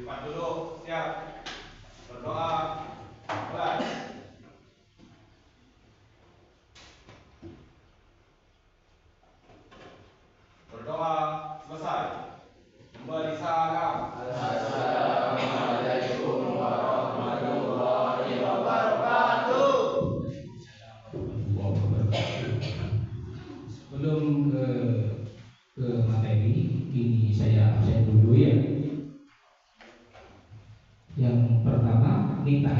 Cepat dulu, siap. Berdoa. Mulai. Berdoa selesai. Kembali salam. Assalamualaikum warahmatullahi wabarakatuh. Sebelum ke materi ini saya absen dulu ya. Yang pertama Nita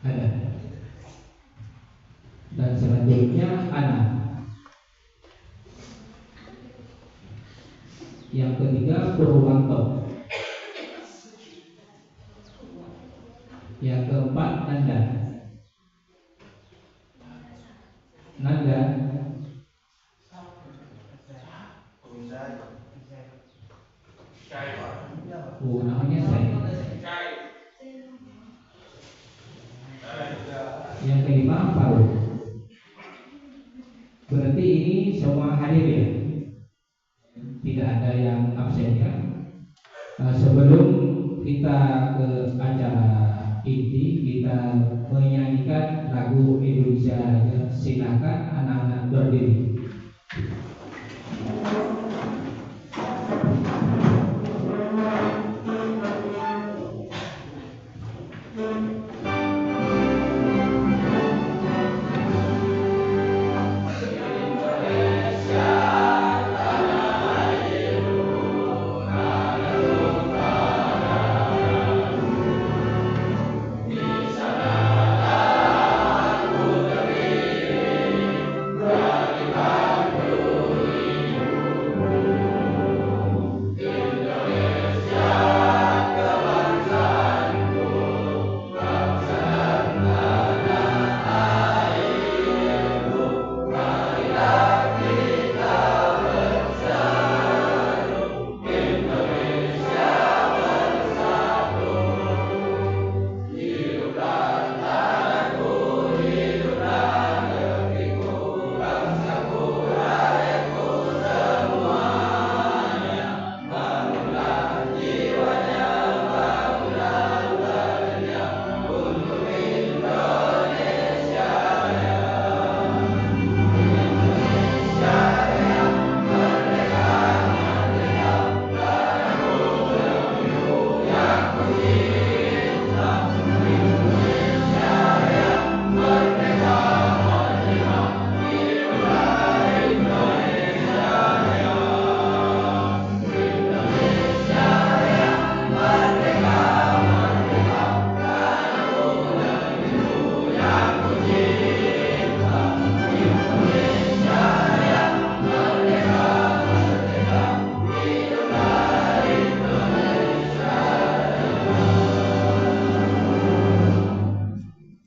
ada, dan selanjutnya Ana. Yang ketiga Purwanto. Yang keempat Nanda. Nanda. Oh, namanya saya. Yang kelima Paru. Berarti ini semua hadir ya, tidak ada yang absen ya. Sebelum kita ke acara inti, kita menyanyikan lagu Indonesia. Silakan anak-anak berdiri.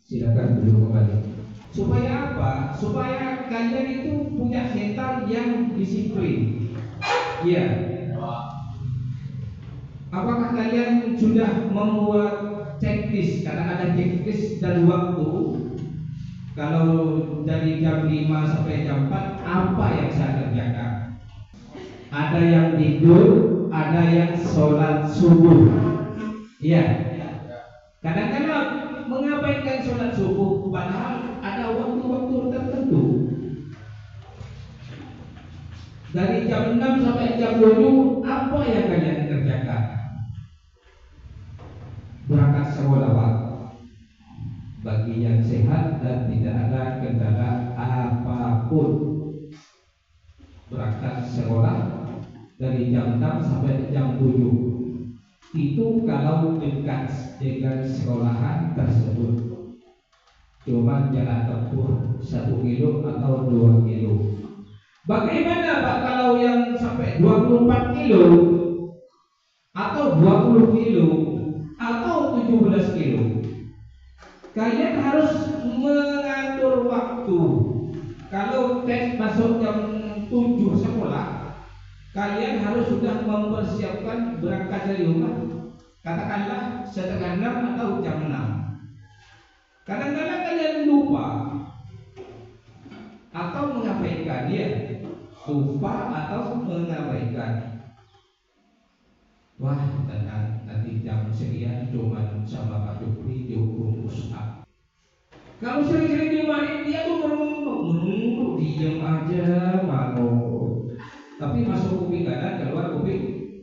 Silakan dulu kembali. Supaya apa? Supaya kalian itu punya mental yang disiplin. Iya. Apakah kalian sudah membuat checklist? Karena ada checklist dan waktu. Kalau dari jam 5 sampai jam 4 apa yang saya kerjakan? Ada yang tidur, ada yang sholat subuh. Iya. Kadang-kadang mengabaikan sholat subuh, padahal ada waktu-waktu tertentu. Dari jam 6 sampai jam 7 apa yang kalian kerjakan? Berangkat sekolah bagi yang sehat dan tidak ada kendala apapun. Berangkat sekolah dari jam 6 sampai jam 7. Itu kalau dekat dengan sekolahan tersebut. Cuma jalan tempuh 1 kilo atau 2 kilo. Bagaimana Pak kalau yang sampai 24 kilo atau 20 kilo atau 17 kilo? Kalian harus mengatur waktu. Kalau tes masuk jam 7 sekolah, kalian harus sudah mempersiapkan berangkat dari rumah. Katakanlah setengah 6 atau jam 6. Kadang-kadang kalian lupa atau mengabaikan, ya, lupa atau mengabaikan. wah tenang nanti jam sekian cuman sama Pak Jupri dihukum pusat. Kalau sering-sering dimarahin dia tuh merungut, diam aja mau. Tapi masuk kuping kanan, keluar kuping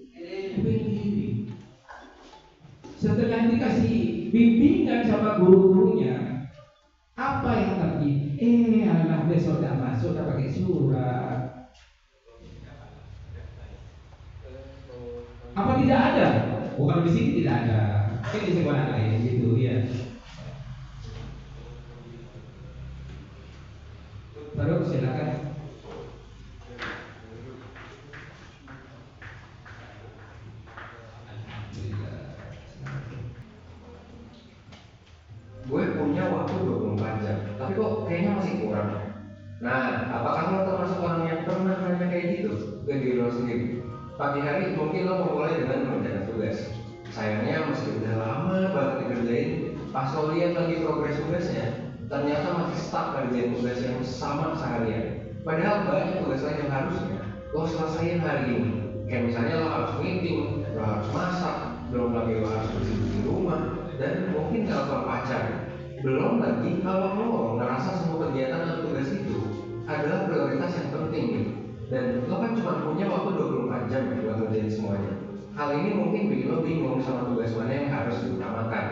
kiri. Setelah dikasih bimbingan sama guru-gurunya, apa yang terjadi? Alah besok udah masuk, udah pakai surat. Apa tidak ada? Bukan di sini tidak ada. Mungkin di sekolah lain gitu ya. Baru silakan. Gue punya waktu 24 jam, tapi kok kayaknya masih kurang. Nah, apakah lo termasuk orang yang pernah nanya kayak gitu ke diri lo sendiri? Pagi hari mungkin lo memulai dengan mengerjakan tugas. Sayangnya meski udah lama banget dikerjain, pas lo lihat lagi progres tugasnya, ternyata masih stuck kerjain tugas yang sama seharian. Padahal banyak tugas lain yang harusnya lo selesaiin hari ini. Kayak misalnya lo harus meeting, lo harus masak, belum lagi lo harus bersih-bersih rumah, dan mungkin telepon pacar. Belum lagi kalau lo ngerasa semua kegiatan atau tugas itu adalah prioritas yang penting gitu. Dan lo kan cuma punya waktu 24 jam ya buat ngerjain semuanya. Hal ini mungkin bikin lo bingung sama tugas mana yang harus diutamakan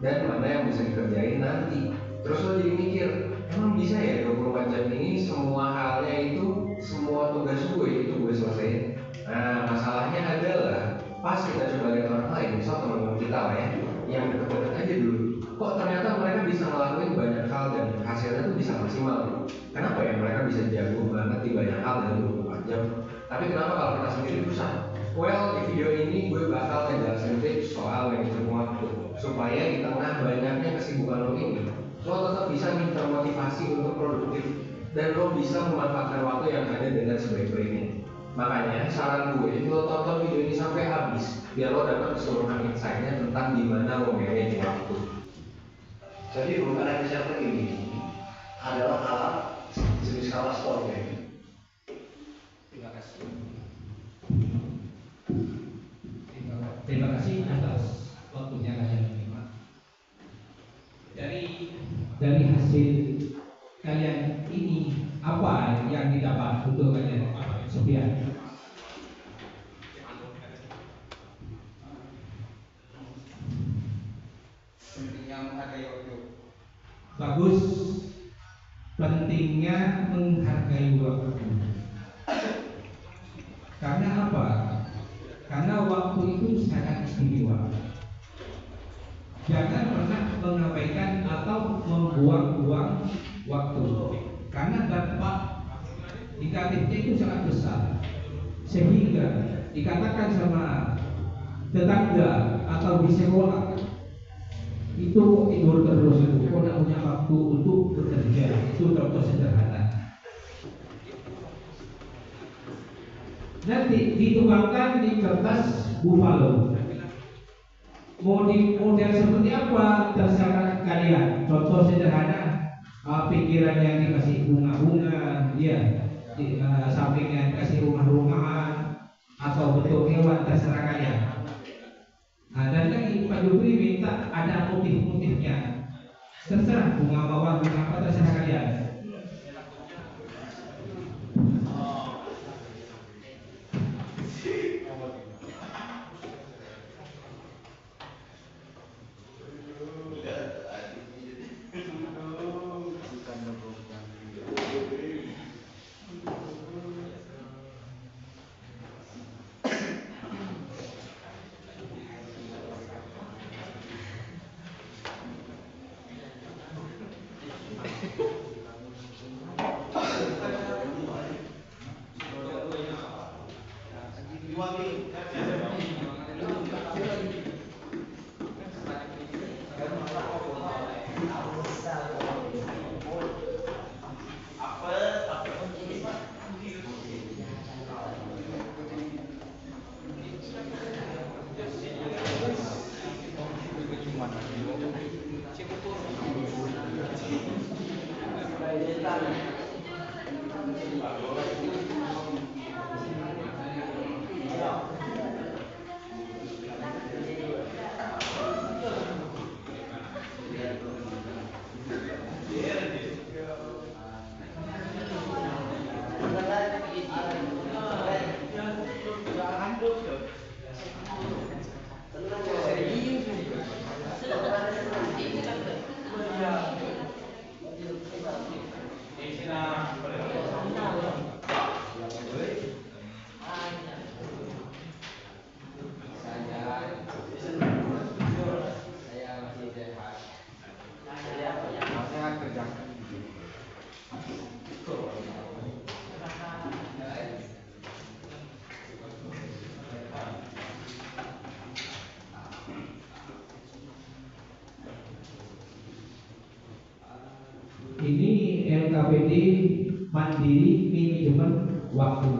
dan mana yang bisa dikerjain nanti. Terus lo jadi mikir, emang bisa ya 24 jam ini semua halnya itu, semua tugas gue selesaiin? Nah, masalahnya adalah pas kita coba lihat orang lain, misal teman-teman kita lah ya, yang deket-deket aja dulu, kok ternyata mereka bisa ngelakuin banyak hal dan hasilnya tuh bisa maksimal. Kenapa ya mereka bisa jago banget di banyak hal dalam 24 jam? Tapi kenapa kalau kita sendiri susah? Well, di video ini gue bakal ngejelasin tips soal manajemen waktu, supaya di tengah banyaknya kesibukan lo ini, lo tetap bisa nih termotivasi untuk produktif dan lo bisa memanfaatkan waktu yang ada dengan sebaik-baiknya. Makanya saran gue, lo tonton video ini sampai habis biar lo dapat keseluruhan insight-nya tentang gimana lo manage waktu. Jadi bukan efisien ini adalah alat jenis skala sport ya. Terima kasih. Terima kasih atas waktunya kalian menyimak. Dari hasil kalian ini apa yang didapat untuk kalian? Sofian. Pentingnya menghargai waktu. Bagus. Pentingnya menghargai waktu. Karena apa? Karena waktu itu sangat istimewa. Jangan pernah mengabaikan atau membuang-buang waktu. Karena dampak negatifnya itu sangat besar, sehingga dikatakan sama tetangga atau di sekolah itu tidur terus itu, kok tidak punya waktu untuk bekerja. Itu contoh sederhana. Nanti dituangkan di kertas buffalo. Mau di model seperti apa terserah kalian. Contoh sederhana, pikiran yang dikasih bunga-bunga, ya. Sampingnya kasih rumah-rumahan atau bentuk hewan, terserah kalian. Nah, dan lagi Pak Jupri minta ada motif-motifnya, terserah bunga mawar, bunga apa, terserah kalian. ini LKPD mandiri manajemen waktu.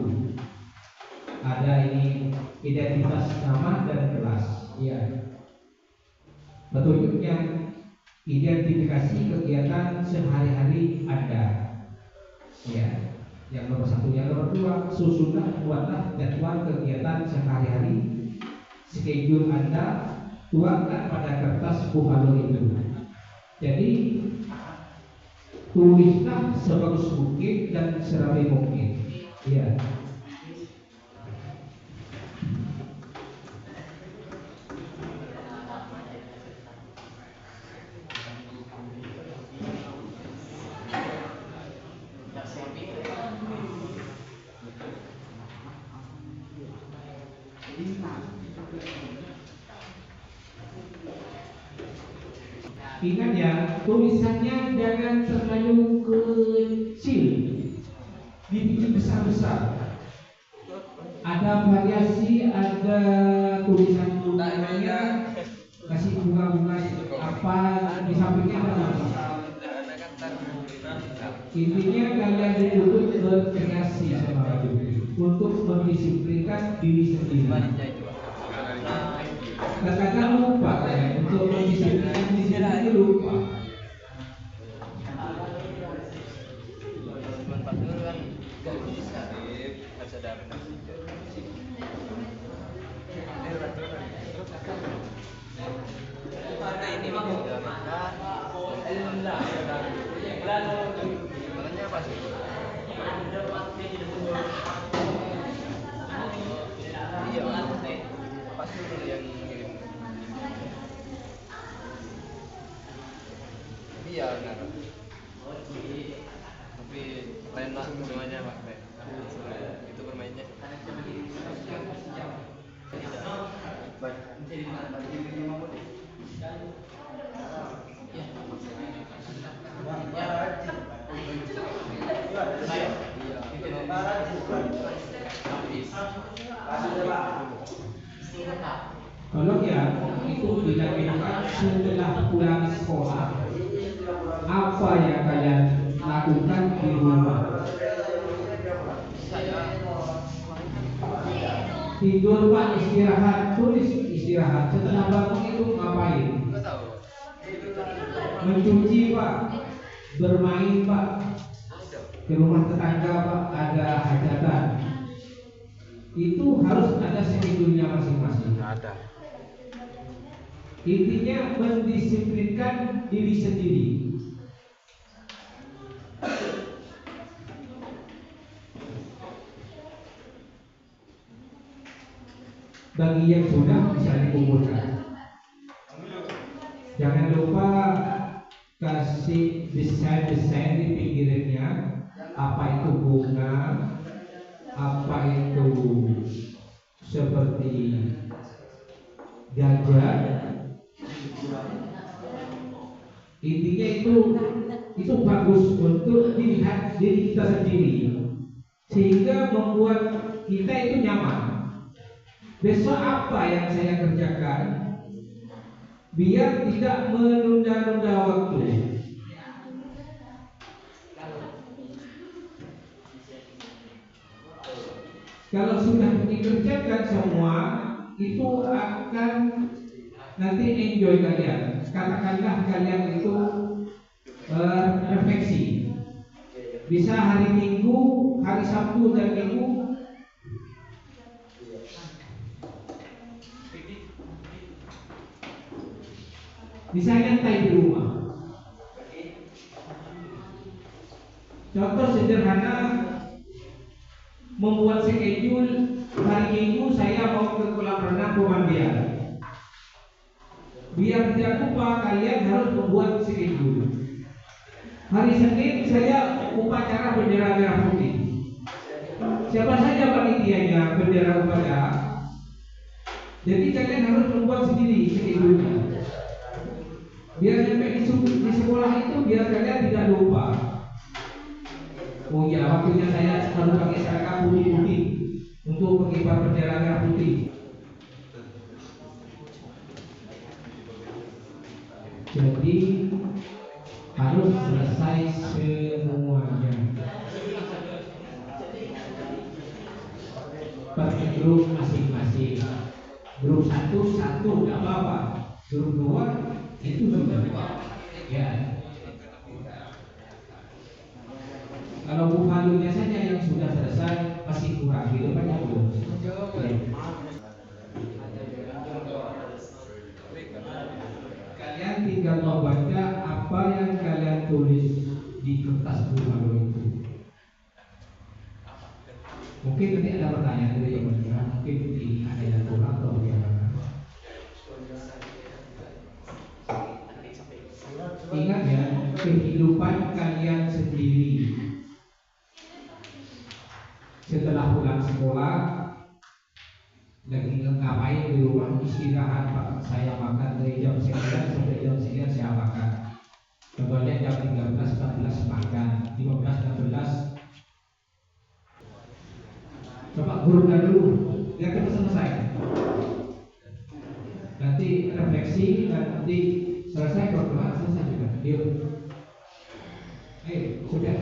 Ada ini identitas nama dan kelas. Ya. Petunjuk yang identifikasi kegiatan sehari-hari Anda. Ya. Yang nomor 1, yang nomor 2, susunlah buatlah jadwal kegiatan sehari-hari. Schedule Anda tuangkan pada kertas buhalo itu. Jadi tulislah sebagus mungkin dan serapi mungkin. Ya. Ingat ya, tulisannya jangan terlalu kecil, dibikin besar-besar. Ada variasi, ada tulisan bunganya, kasih bunga-bunga apa di sampingnya ada. Intinya kalian dituntut berkreasi sama Rabi untuk mendisiplinkan diri sendiri. Kadang-kadang lupa ya, untuk mendisiplinkan diri sendiri lupa. Iya benar. Tapi lain lah semuanya Pak. Itu bermainnya. Kalau ya itu dilakukan setelah pulang sekolah, apa yang kalian lakukan di rumah? Tidur Pak, istirahat, tulis istirahat. Setelah bangun itu ngapain? Mencuci Pak, bermain Pak, ke rumah tetangga Pak, ada hajatan. Itu harus ada schedule-nya masing-masing. Ada. Intinya mendisiplinkan diri sendiri. Bagi yang sudah bisa dikumpulkan. Jangan lupa kasih desain-desain di pinggirnya. Apa itu bunga, apa itu seperti gajah. Intinya itu bagus untuk dilihat diri kita sendiri, sehingga membuat kita itu nyaman. Besok apa yang saya kerjakan, biar tidak menunda-nunda waktu. Kalau sudah dikerjakan semua, itu akan nanti enjoy kalian. Katakanlah kalian itu refleksi. Bisa hari Minggu, hari Sabtu dan Minggu bisa nyantai di rumah. Contoh sederhana, membuat schedule hari Minggu saya mau ke kolam renang Pemandian. Biar tidak lupa, kalian harus membuat schedule. Hari Senin saya upacara bendera merah putih. Siapa saja panitianya bendera upacara. Jadi kalian harus membuat sendiri schedule-nya. Biar sampai di sekolah itu biar kalian tidak lupa. Oh ya, waktunya saya harus pakai seragam putih-putih untuk pengibar bendera merah putih. Jadi harus selesai semuanya. Per grup masing-masing. Grup 1 tidak apa-apa. Grup 2 itu sudah ya. Kalau bufalunya saja yang sudah selesai masih kurang, gitu kan ya belum. Kalian tinggal membaca apa yang kalian tulis di kertas bufalu itu. Mungkin nanti ada pertanyaan dari yang benar, mungkin ada yang kurang atau bagaimana. Ingat ya, kehidupan kalian sendiri setelah pulang sekolah lagi ngapain di rumah, istirahat, Pak, saya makan dari jam 9 sampai jam 9 saya makan. Contohnya jam 13, 14 makan, 15, 16 coba gurukan dulu, biar kita selesai. Nanti refleksi dan nanti selesai program selesai juga. Yuk, sudah.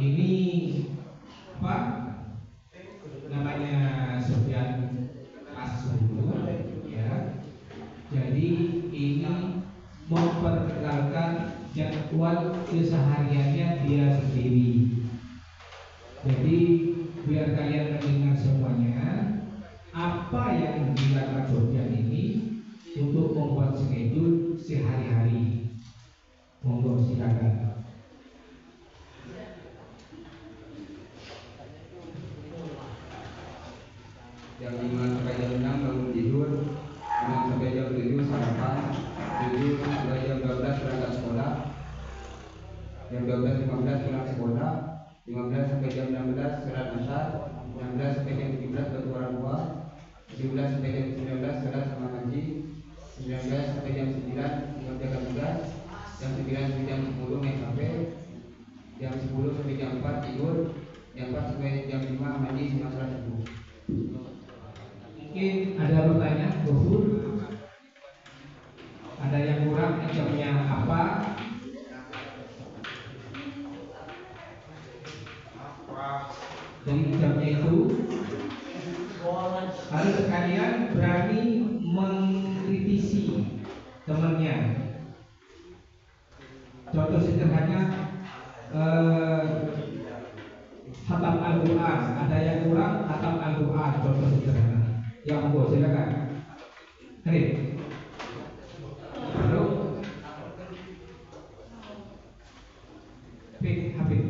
Ini apa namanya, Sofyan Asur ya. Jadi ini memperkenalkan jadwal kesehariannya dia sendiri. Jadi biar kalian mendengar semuanya apa yang dilakukan Sofyan ini untuk membuat schedule sehari-hari. Monggo silakan. Jam 5 sampai jam 6 bangun tidur, 6 sampai jam 7 sarapan, 7 sampai jam 12 berangkat sekolah, jam 12.15 pulang sekolah, 15 sampai jam 16 sholat asar, 16 sampai jam 17 bantu orang tua, 17 sampai jam 19 sholat sama ngaji, 19 sampai jam 9 mengerjakan tugas, jam 9 sampai jam 10 main HP, jam 10 sampai jam 4 tidur, jam 4 sampai jam 5 mandi sama sholat subuh. Mungkin ada pertanyaan, Gofur? Ada yang kurang, jamnya apa? Dari jamnya itu harus kalian berani mengkritisi temannya. Contoh sederhana, khatam Al-Quran, ada yang kurang khatam Al-Quran, contoh sederhana. Ya monggo silakan. Hari. Halo. Habib.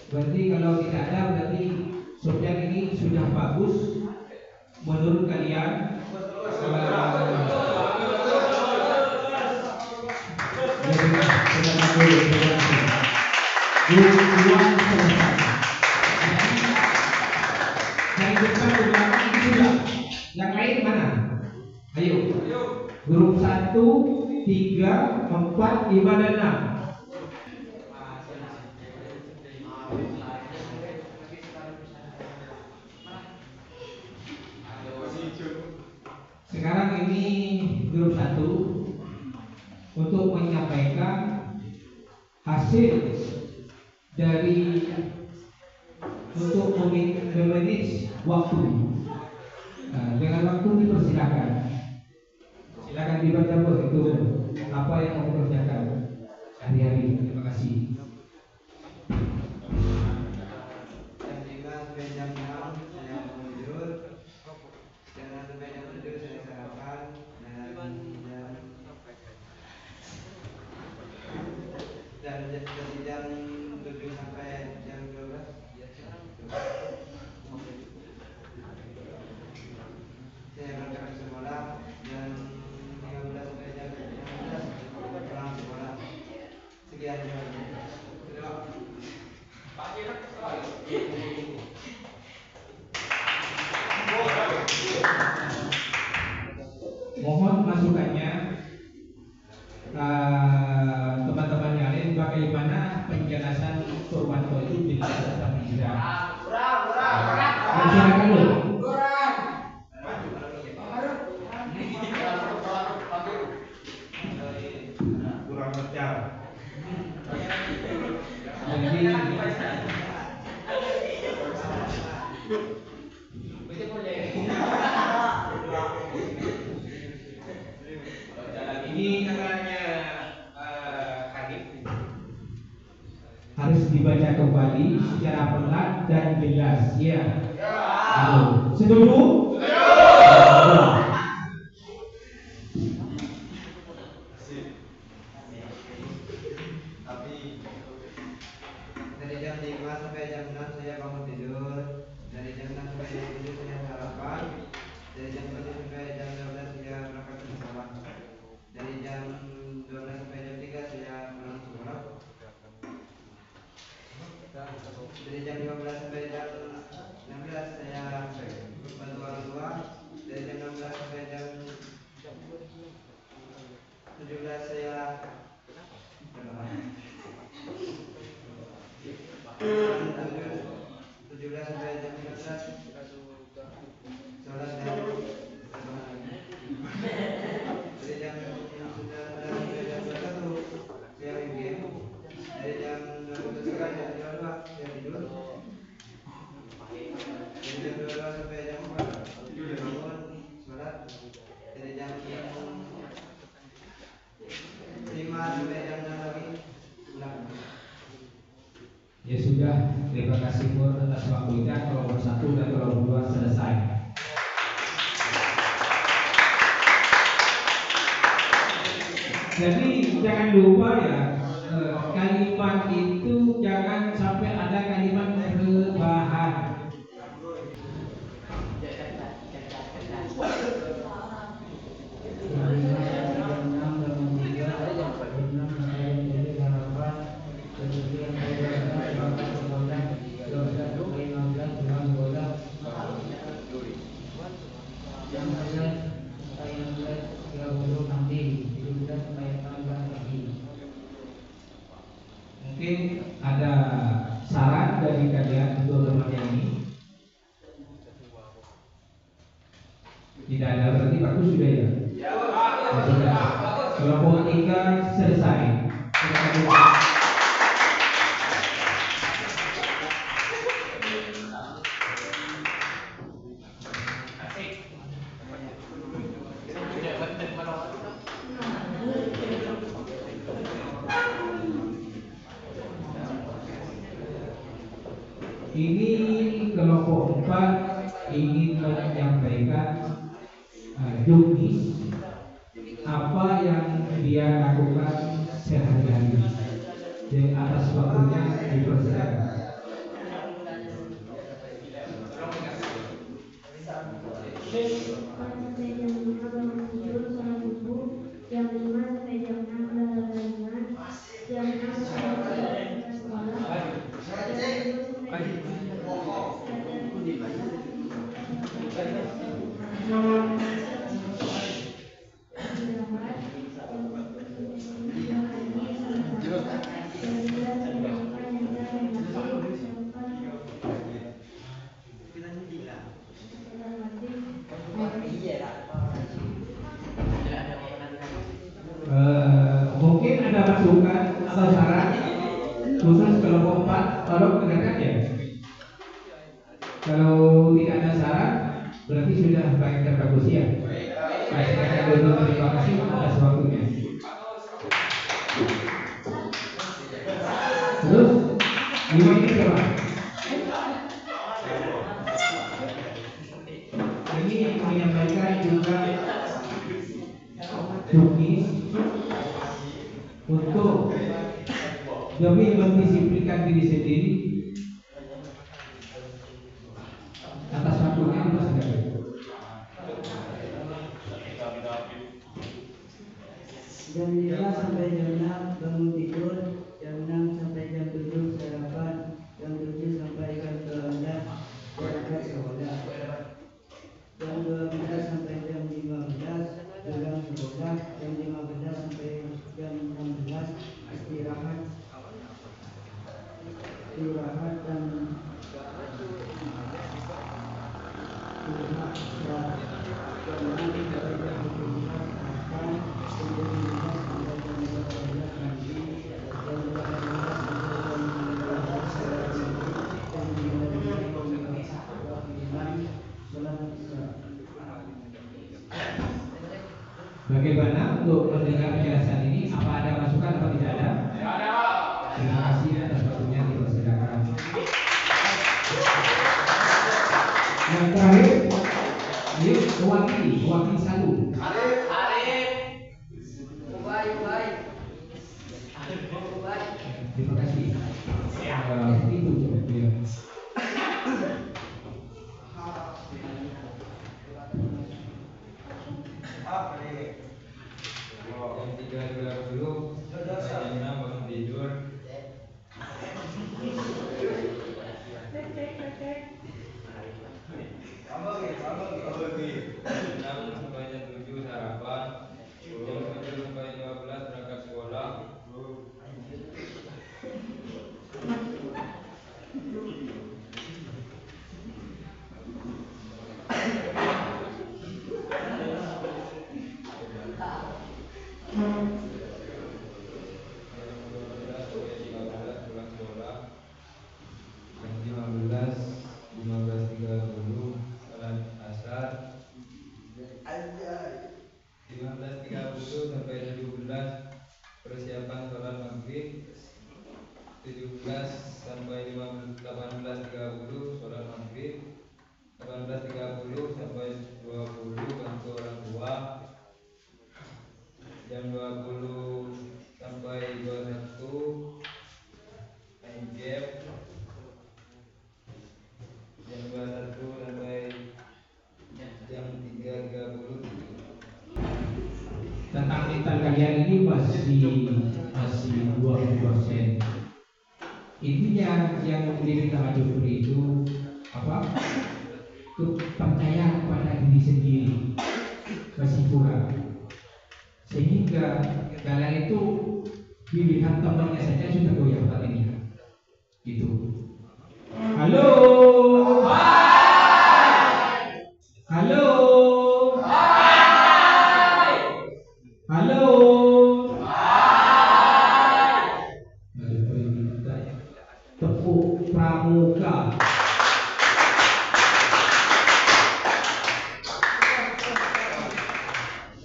Berarti kalau tidak ada, berarti Sofyan ini sudah bagus menurut kalian. Yang lain mana? Ayo. Grup 1, 3, 4, 5 dan 6. Sekarang ini grup 1 untuk menyampaikan hasil dari untuk memanage waktu. Nah, dengan waktu dipersilakan. Silakan dibaca itu apa yang mau kerjakan hari-hari. Terima kasih. Jam 5 sampai jam 6 saya bangun tidur. Jam 6 sampai jam 7 saya sarapan. Dan dari jam 7 sampai jam 12 saya berangkat ke sekolah. Jam 15 sampai jam 16 pulang sekolah. Sekian jawabannya. Mohon masukannya teman-teman yang lain, bagaimana penjelasan informasi jelas tetap tidak. Silakan dulu. Kurang ajar. Ini katanya hadis harus dibaca kembali secara pelan dan jelas, ya. Setuju? Dari jam 5 sampai jam 6 saya bangun tidur. Dari jam 6 sampai jam 7 saya sarapan. Dari jam 7 sampai jam 12 saya berangkat ke sekolah. Dari jam 12 sampai jam 3 saya pulang sekolah. Dari jam 15 sampai jam 16 saya bantu orang tua. Dari jam 16 sampai jam 17 saya berdoa. 17 sampai jam 19 sholat dan berdoa. Dari jam 19 sampai jam 21 saya main game. Dari jam 21 sampai jam 22 saya tidur. Dari jam 22 sampai jam 4 saya bangun sholat. Dari jam 5 sampai jam 6 lagi pulang. Ya sudah, terima kasih Pur atas waktunya. Kelompok 1 dan kelompok 2 selesai. Jadi jangan lupa ya, kalimat itu jangan sampai ada kalimat rebahan. Mungkin ada saran dari kalian untuk remaja ini? Tidak ada, berarti bagus sudah ya? Ya sudah. Kelompok 3 selesai. Ini kelompok 4 ingin menyampaikan juknis apa yang dia lakukan sehari-hari. Di atas waktunya dipersilakan. Jam 5 sampai jam 6 jam 6 sampai jam sekolah. Mungkin ada masukan atau saran khusus kelompok 4, tolong dengarkan ya. Kalau tidak ada saran, berarti sudah baik dan bagus ya. Baik, saya dulu terima kasih atas waktunya. Terus, gimana ini siapa? Ini menyampaikan juga juknis untuk demi mendisiplinkan diri sendiri. Atas waktunya dipersilakan. Jam 5 sampai jam 6 bangun tidur, jam 6 sampai jam 7 sarapan, jam 7 sampai jam 12 berangkat sekolah, jam 12 sampai jam 15 pulang sekolah, jam 15 sampai jam 16 istirahat Jam 6 sampai jam 17 sarapan. Jam 17 sampai jam 12 mandi. Jam 12 sampai jam 12 sholat maghrib. Jam 12 sampai jam 5 sholat isya. Bagaimana untuk mendengar penjelasan ini? Apa ada masukan atau tidak ada? Terima kasih atas waktunya, dipersilakan. Yang terakhir, ini mewakili satu. Terima kasih. Itu cukup ya. Jam 3.30 jam 6 bangun tidur. Jam 6 sampai jam 7 sarapan. Jam 7 sampai 15 berangkat sekolah. Jam 15.30 salat asar. 15.30 sampai 17 persiapan sholat maghrib. 17 sampai 18.30 sholat maghrib. 18.30 sampai 20 bantu orang tua. Jam 20 sampai 21 main game. Jam 21 sampai jam 3.30. Tentang mental kalian ini masih 20%. Intinya yang diminta Pak Jufri itu apa? Itu percaya kepada diri sendiri, masih kurang. Sehingga kalian itu dilihat temannya saja sudah goyah saat ini. Gitu. Halo. Halo. Halo. Tepuk pramuka.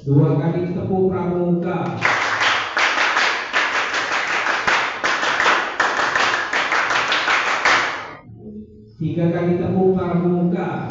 Dua kali tepuk pramuka. Tiga kali tepuk pramuka.